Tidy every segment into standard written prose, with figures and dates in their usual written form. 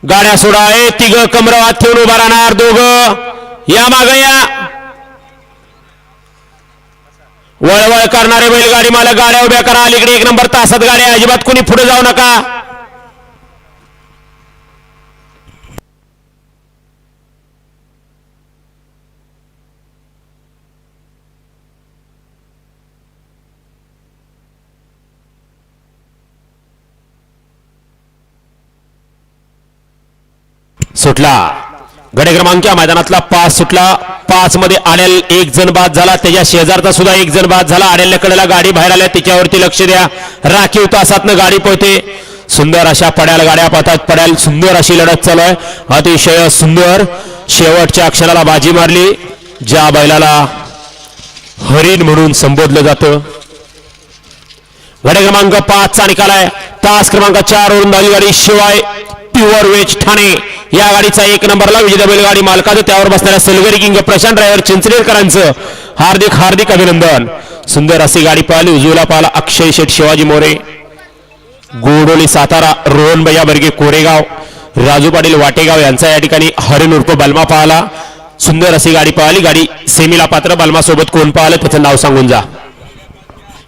गाड्या सोडा. तिघ कमरवात ठेवून उभा राहणार. दोघं या माग या. वळवळ करणारे बैलगाडी मालक गाड्या उभ्या करा. अलीकडे 1 नंबर तासात गाड्या. अजिबात कोणी पुढे जाऊ नका. सुटला. गडे क्रमांक मैदानातला 5 सुटला. 5 मध्ये आडेल 1 जण बाद झाला. त्याच्या शेजारचा सुद्धा 1 जण बाद झाला. आडेलच्या कडेला गाडी बाहेर आल्या. त्याच्यावरती लक्ष द्या. राखीव तासातनं गाडी पळते. सुंदर अशा पड्याल गाड्या पाहतात. पड्याल सुंदर अशी लढत चालू आहे. अतिशय सुंदर. शेवटच्या अक्षराला बाजी मारली. ज्या बैलाला हरिण म्हणून संबोधलं जातं. गडे क्रमांक 5 चा निकाल आहे. तास क्रमांक 4 वरून धावली गाडी शिवाय प्युअर वेज ठाणे या गाडीचा 1 नंबरला विजेता बैलगाडी मालकाचं त्यावर बसणाऱ्या सेल्गरी किंग प्रशांत ड्रायव्हर चिंचनेरकरांचं हार्दिक हार्दिक अभिनंदन. सुंदर अशी गाडी पाहिली. उजवीला पाहिला अक्षय शेठ शिवाजी मोरे. गोडोली सातारा रोहन भैया बर्गे कोरेगाव राजू पाटील वाटेगाव यांचा या ठिकाणी हरिण उर्फ बलमा पाहिला. सुंदर अशी गाडी पाहिली. गाडी सेमीला पात्र. बलमा सोबत कोण पाहिलं त्याचं नाव सांगून जा.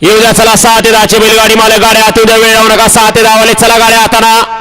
येऊ द्या चला. 6 ते 10 ची बैलगाडी मालक गाड्या आत उद्या. वेळ लावू नका. 6 ते 10 वाले चला गाड्या हाताना.